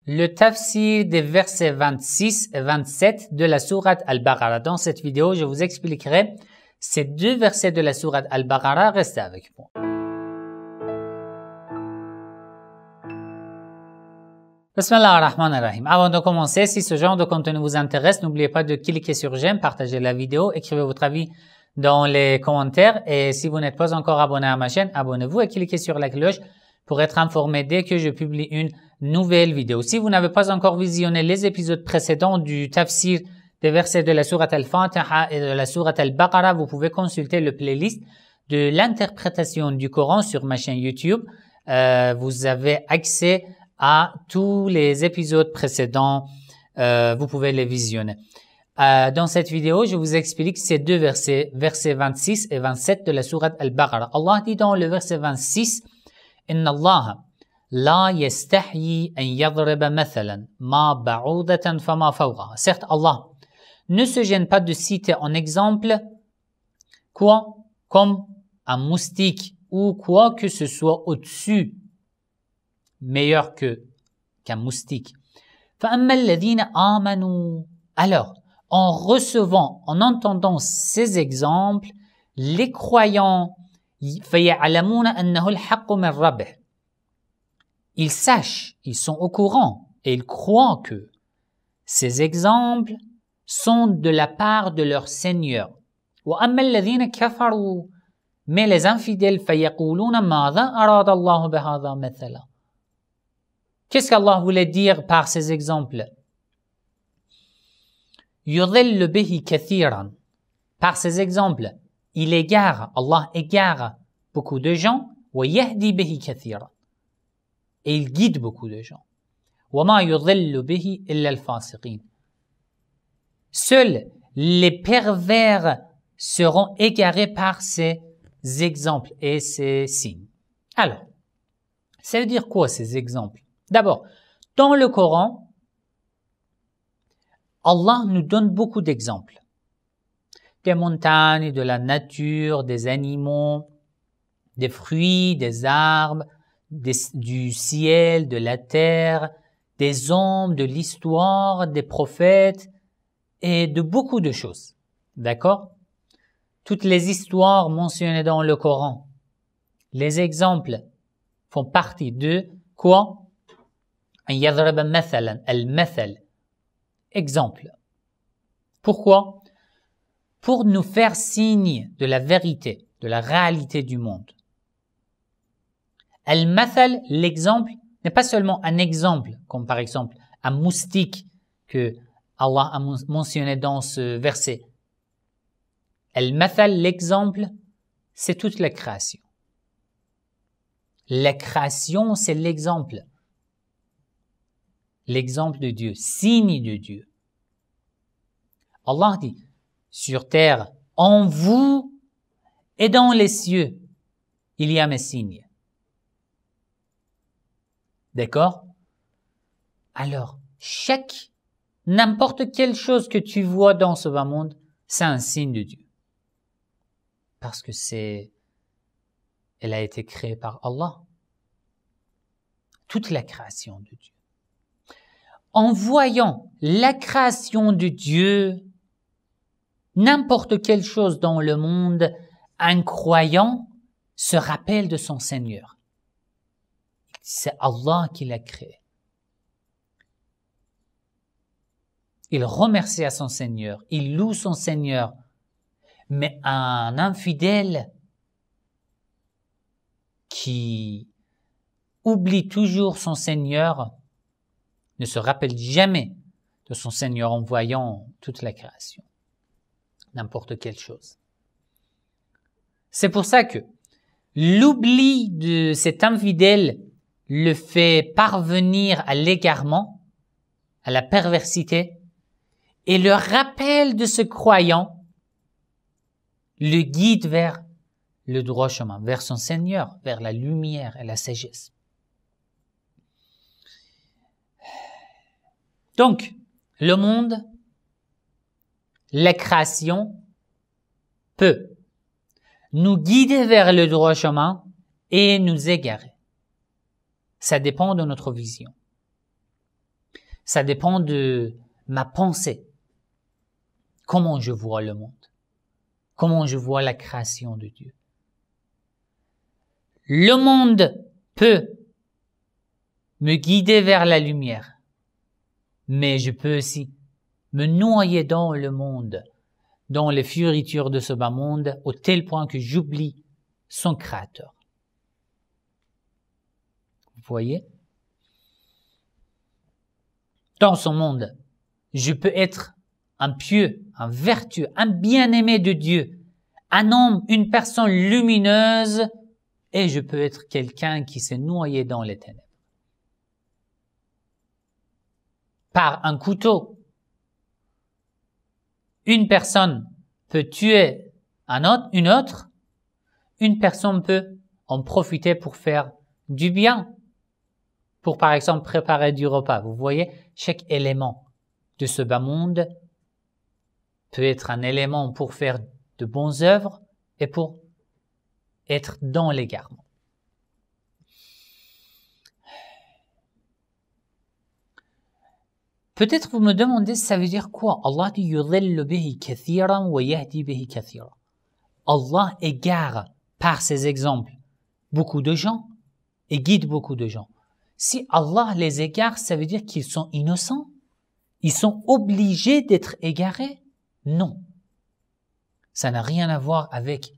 le tafsir des versets 26 et 27 de la sourate Al-Baqarah. Dans cette vidéo, je vous expliquerai ces deux versets de la sourate Al-Baqarah. Restez avec moi. Bismillah ar-Rahman ar-Rahim. Avant de commencer, si ce genre de contenu vous intéresse, n'oubliez pas de cliquer sur j'aime, partager la vidéo, écrivez votre avis dans les commentaires et si vous n'êtes pas encore abonné à ma chaîne, abonnez-vous et cliquez sur la cloche pour être informé dès que je publie une nouvelle vidéo. Si vous n'avez pas encore visionné les épisodes précédents du tafsir des versets de la sourate Al-Fatiha et de la sourate Al-Baqarah, vous pouvez consulter le playlist de l'interprétation du Coran sur ma chaîne YouTube. Vous avez accès à tous les épisodes précédents, vous pouvez les visionner. Dans cette vidéo, je vous explique ces deux versets, versets 26 et 27 de la sourate Al-Baqarah. Allah dit dans le verset 26, « Inna Allah la yastahyi an yadriba mathalan ma ba'udatan fama fawqa » Certes, Allah ne se gêne pas de citer en exemple quoi? Comme un moustique ou quoi que ce soit au-dessus, meilleur qu'un moustique. فَأَمَّا الَّذِينَ آمَنُوا Alors, en recevant, en entendant ces exemples, les croyants فَيَعْلَمُونَ أَنَّهُ الْحَقُّ مِنْ رَبِّهِ Ils sachent, ils sont au courant et ils croient que ces exemples sont de la part de leur Seigneur. وَأَمَّا الَّذِينَ كَفَرُوا Mais les infidèles فَيَقُولُونَ مَاذَا أَرَادَ اللَّهُ بِهَذَا مَثَلًا Qu'est-ce qu'Allah voulait dire par ces exemples? يُضِلُّ بِهِ كَثِيرًا Par ces exemples, il égare, Allah égare beaucoup de gens. وَيَهْدِي بِهِ كَثِيرًا Et il guide beaucoup de gens. وَمَا يُضِلُّ بِهِ إِلَّا الْفَاسِقِينَ Seuls les pervers seront égarés par ces exemples et ces signes. Alors, ça veut dire quoi ces exemples? D'abord, dans le Coran, Allah nous donne beaucoup d'exemples. Des montagnes, de la nature, des animaux, des fruits, des arbres, du ciel, de la terre, des hommes, de l'histoire, des prophètes et de beaucoup de choses. D'accord? Toutes les histoires mentionnées dans le Coran, les exemples font partie de quoi? Exemple. Pourquoi? Pour nous faire signe de la vérité, de la réalité du monde. Al-Mathal, l'exemple, n'est pas seulement un exemple, comme par exemple un moustique que Allah a mentionné dans ce verset. Al-Mathal, l'exemple, c'est toute la création. La création, c'est l'exemple. L'exemple de Dieu, signe de Dieu. Allah dit, sur terre, en vous et dans les cieux, il y a mes signes. D'accord? Alors, n'importe quelle chose que tu vois dans ce bas monde, c'est un signe de Dieu. Parce que elle a été créée par Allah. Toute la création de Dieu. En voyant la création de Dieu, n'importe quelle chose dans le monde, un croyant se rappelle de son Seigneur. C'est Allah qui l'a créé. Il remercie à son Seigneur, il loue son Seigneur. Mais un infidèle qui oublie toujours son Seigneur ne se rappelle jamais de son Seigneur en voyant toute la création, n'importe quelle chose. C'est pour ça que l'oubli de cet infidèle le fait parvenir à l'égarement, à la perversité, et le rappel de ce croyant le guide vers le droit chemin, vers son Seigneur, vers la lumière et la sagesse. Donc, le monde, la création, peut nous guider vers le droit chemin et nous égarer. Ça dépend de notre vision. Ça dépend de ma pensée. Comment je vois le monde. Comment je vois la création de Dieu. Le monde peut me guider vers la lumière, mais je peux aussi me noyer dans le monde, dans les fioritures de ce bas monde, au tel point que j'oublie son créateur. Vous voyez? Dans ce monde, je peux être un pieux, un vertueux, un bien-aimé de Dieu, un homme, une personne lumineuse, et je peux être quelqu'un qui s'est noyé dans les ténèbres. Par un couteau, une personne peut tuer une autre, une personne peut en profiter pour faire du bien, pour par exemple préparer du repas. Vous voyez, chaque élément de ce bas monde peut être un élément pour faire de bonnes œuvres et pour être dans l'égarement. Peut-être vous me demandez, ça veut dire quoi? Allah dit yudhillu bihi kathiran wa yahdi bihi kathiran. Allah égare par ses exemples beaucoup de gens et guide beaucoup de gens. Si Allah les égare, ça veut dire qu'ils sont innocents? Ils sont obligés d'être égarés? Non. Ça n'a rien à voir avec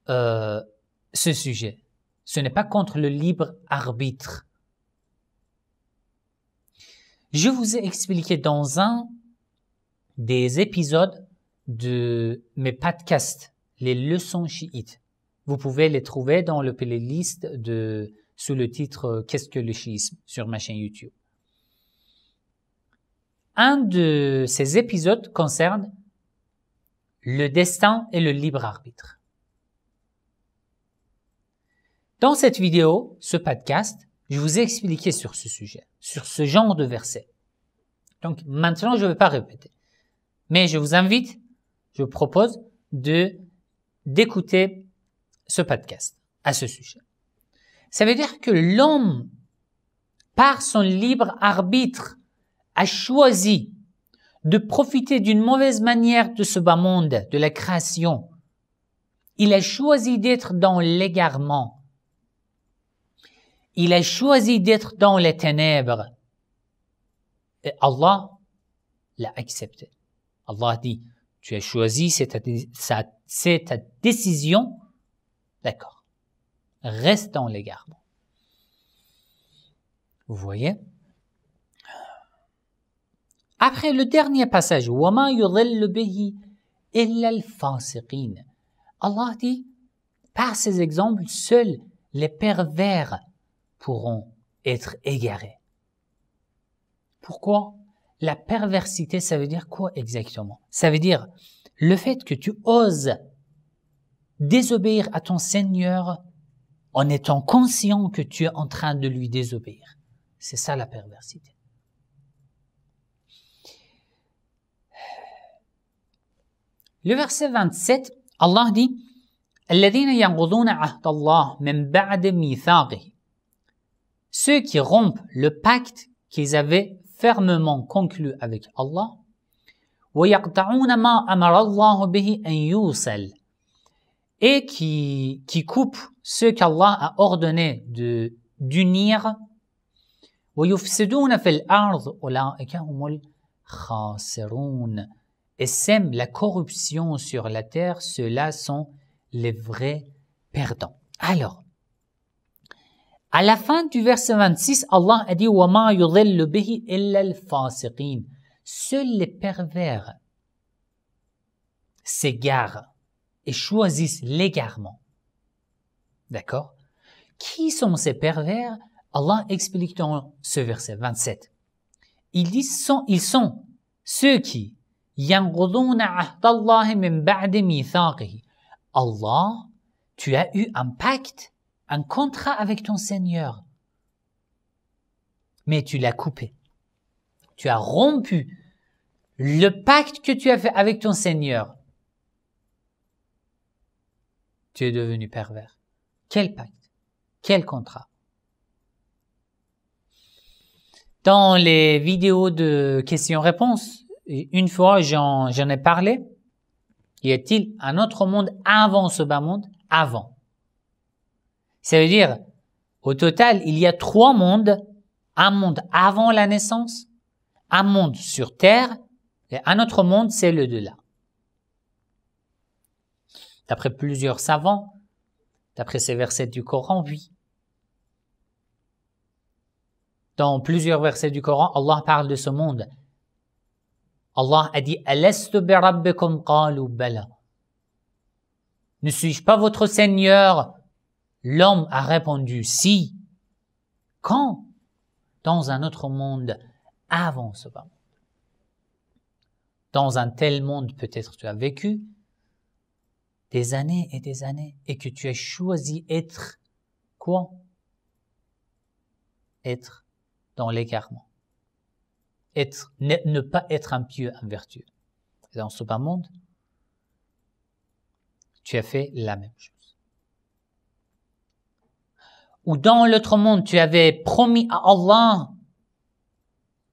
ce sujet. Ce n'est pas contre le libre arbitre. Je vous ai expliqué dans un des épisodes de mes podcasts, les leçons chiites. Vous pouvez les trouver dans le playlist sous le titre « Qu'est-ce que le chiisme ?» sur ma chaîne YouTube. Un de ces épisodes concerne le destin et le libre arbitre. Dans cette vidéo, ce podcast, je vous ai expliqué sur ce sujet, sur ce genre de verset. Donc maintenant, je ne vais pas répéter. Mais je vous invite, je vous propose d'écouter ce podcast à ce sujet. Ça veut dire que l'homme, par son libre arbitre, a choisi de profiter d'une mauvaise manière de ce bas monde, de la création. Il a choisi d'être dans l'égarement. Il a choisi d'être dans les ténèbres. Et Allah l'a accepté. Allah dit, tu as choisi, c'est ta décision. D'accord. Reste dans l'égarement. Vous voyez? Après le dernier passage, وَمَا يُضِلُّ بِهِ إِلَّا الْفَاسِقِينَ. Allah dit, par ces exemples, seuls les pervers pourront être égarés. Pourquoi? La perversité, ça veut dire quoi exactement? Ça veut dire le fait que tu oses désobéir à ton Seigneur en étant conscient que tu es en train de lui désobéir. C'est ça la perversité. Le verset 27, Allah dit الذين ينقضون عهد الله من بعد ميثاقه. Ceux qui rompent le pacte qu'ils avaient fermement conclu avec Allah. ويقطعون ما أمر الله به أن يوصل. Et qui coupent ce qu'Allah a ordonné d'unir. ويفسدون في الأرض أولئك هم الخاسرون. Et sèment la corruption sur la terre, ceux-là sont les vrais perdants. Alors, à la fin du verset 26, Allah a dit وَمَا يُضِلُّ بِهِ إِلَّا الْفَاسِقِينَ. Seuls les pervers s'égarent et choisissent l'égarement. D'accord? Qui sont ces pervers? Allah explique dans ce verset 27. Il dit ils sont ceux qui يَنْقُضُونَ عَهْدَ اللَّهِ مِنْ بَعْدِ مِيثَاقِهِ. Allah, tu as eu un pacte, un contrat avec ton Seigneur. Mais tu l'as coupé. Tu as rompu le pacte que tu as fait avec ton Seigneur. Tu es devenu pervers. Quel pacte? Quel contrat? Dans les vidéos de questions-réponses, une fois j'en ai parlé, y a-t-il un autre monde avant ce bas monde? Avant. Ça veut dire, au total, il y a 3 mondes. Un monde avant la naissance, un monde sur Terre, et un autre monde, c'est le delà. D'après plusieurs savants, d'après ces versets du Coran, oui. Dans plusieurs versets du Coran, Allah parle de ce monde. Allah a dit « Alastu bi rabbikum qalu bala » Ne suis-je pas votre Seigneur? L'homme a répondu « Si ». Quand? Dans un autre monde avant ce bas monde. Dans un tel monde, peut-être tu as vécu des années et des années et que tu as choisi être quoi? Être dans l'égarement. Ne pas être un pieux, un vertueux. Dans ce bas monde, tu as fait la même chose. Ou dans l'autre monde, tu avais promis à Allah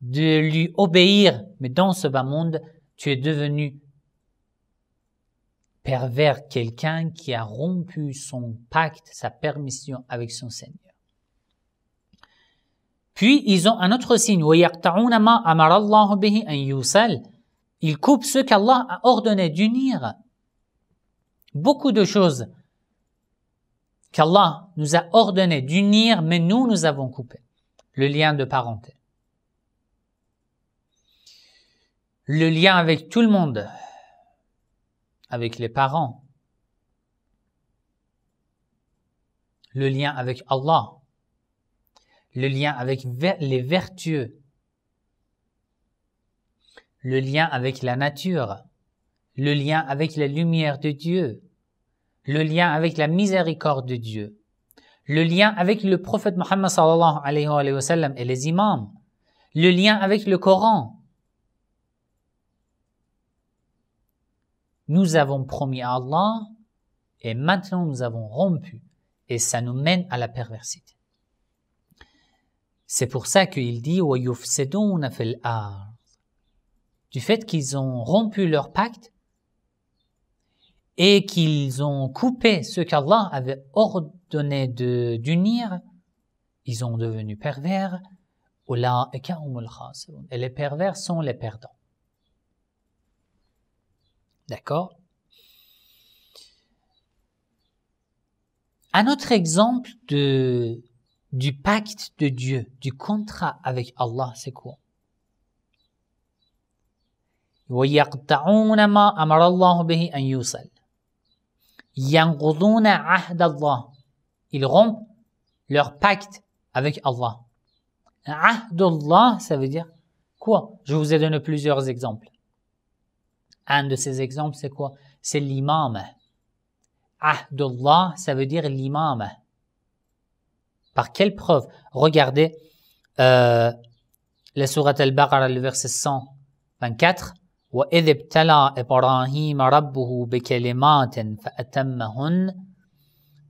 de lui obéir, mais dans ce bas monde, tu es devenu pervers, quelqu'un qui a rompu son pacte, sa permission avec son Seigneur. Puis, ils ont un autre signe. Ils coupent ce qu'Allah a ordonné d'unir. Beaucoup de choses qu'Allah nous a ordonné d'unir, mais nous avons coupé. Le lien de parenté. Le lien avec tout le monde. Avec les parents. Le lien avec Allah. Le lien avec les vertueux. Le lien avec la nature. Le lien avec la lumière de Dieu. Le lien avec la miséricorde de Dieu, le lien avec le prophète Mohammed sallallahu alayhi wa sallam et les imams, le lien avec le Coran. Nous avons promis à Allah et maintenant nous avons rompu et ça nous mène à la perversité. C'est pour ça qu'il dit وَيُفْسِدُونَ فِي الْأَرْضِ. Du fait qu'ils ont rompu leur pacte et qu'ils ont coupé ce qu'Allah avait ordonné d'unir, ils sont devenus pervers. Et les pervers sont les perdants. D'accord? Un autre exemple du pacte de Dieu, du contrat avec Allah, c'est quoi? وَيَقْطَعُونَ مَا أَمَرَ اللَّهُ بِهِ أَنْ يُوصَلَ يَنْقُضُونَ عَهْدَ اللَّهِ. Ils rompent leur pacte avec Allah. Ahdullah, ça veut dire quoi? Je vous ai donné plusieurs exemples. Un de ces exemples, c'est quoi? C'est l'imam. Ahdullah, ça veut dire l'imam. Par quelle preuve? Regardez la sourate Al-Baqarah, le verset 124. وَإِذِ ابْتَلَى إِبْرَاهِيمَ رَبُّهُ بِكَلِمَاتٍ فَأَتَمَّهُنَّ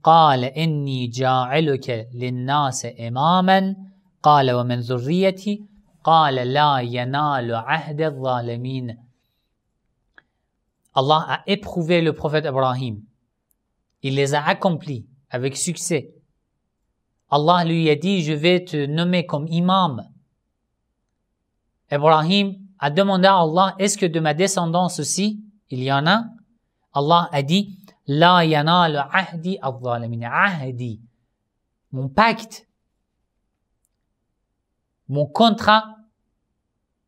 قَالَ إِنِّي جَاعِلُكَ لِلنَّاسِ إِمَامًا قَالَ وَمِنْ ذُرِّيَّتِي قَالَ لَا يَنَالُ عَهْدِ الظَّالِمِينَ. Allah a éprouvé le prophète Ibrahim. Il les a accomplis avec succès. Allah lui a dit, je vais te nommer comme imam. Ibrahim a demandé à Allah, est-ce que de ma descendance aussi, il y en a? Allah a dit, La yanalu ahdi al-zalimin. Ahdi, mon pacte, mon contrat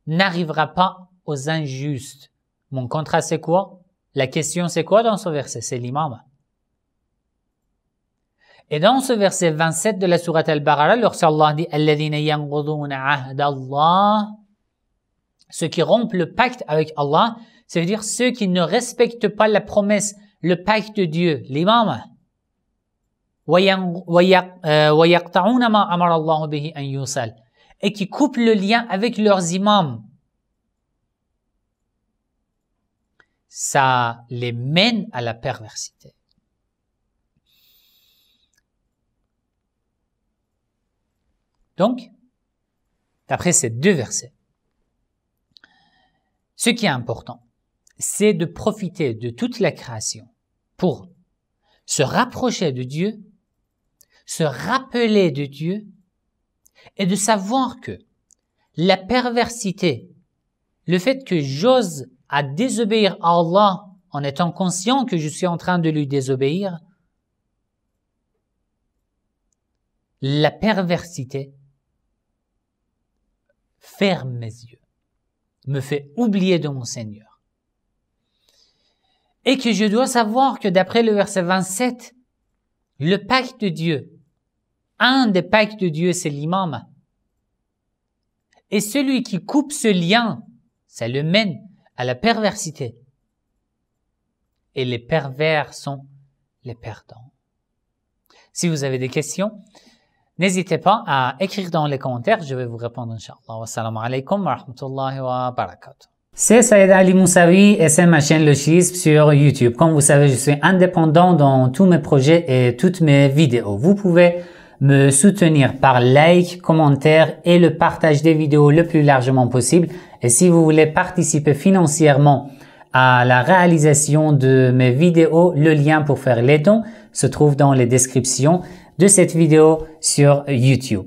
n'arrivera pas aux injustes. Mon contrat, c'est quoi? La question, c'est quoi dans ce verset? C'est l'imam. Et dans ce verset 27 de la sourate Al-Baqarah, lorsque Allah dit, Alladhina yanquduna ahda Allah, ceux qui rompent le pacte avec Allah, ça veut dire ceux qui ne respectent pas la promesse, le pacte de Dieu, l'imam. وَيَقْطَعُونَ مَا أَمَرَ اللَّهُ بِهِ أَنْ يُوصَلَ. Et qui coupent le lien avec leurs imams. Ça les mène à la perversité. Donc, d'après ces deux versets. Ce qui est important, c'est de profiter de toute la création pour se rapprocher de Dieu, se rappeler de Dieu et de savoir que la perversité, le fait que j'ose à désobéir à Allah en étant conscient que je suis en train de lui désobéir, la perversité ferme mes yeux, me fait oublier de mon Seigneur. Et que je dois savoir que d'après le verset 27, le pacte de Dieu, un des pactes de Dieu, c'est l'imam. Et celui qui coupe ce lien, ça le mène à la perversité. Et les pervers sont les perdants. Si vous avez des questions, n'hésitez pas à écrire dans les commentaires, je vais vous répondre, Inch'Allah. Wassalamu alaikum wa rahmatullahi wa barakatuh. C'est Saïd Ali Moussaoui et c'est ma chaîne Le Schisme sur YouTube. Comme vous savez, je suis indépendant dans tous mes projets et toutes mes vidéos. Vous pouvez me soutenir par like, commentaire et le partage des vidéos le plus largement possible. Et si vous voulez participer financièrement à la réalisation de mes vidéos, le lien pour faire les dons se trouve dans les descriptions de cette vidéo sur YouTube.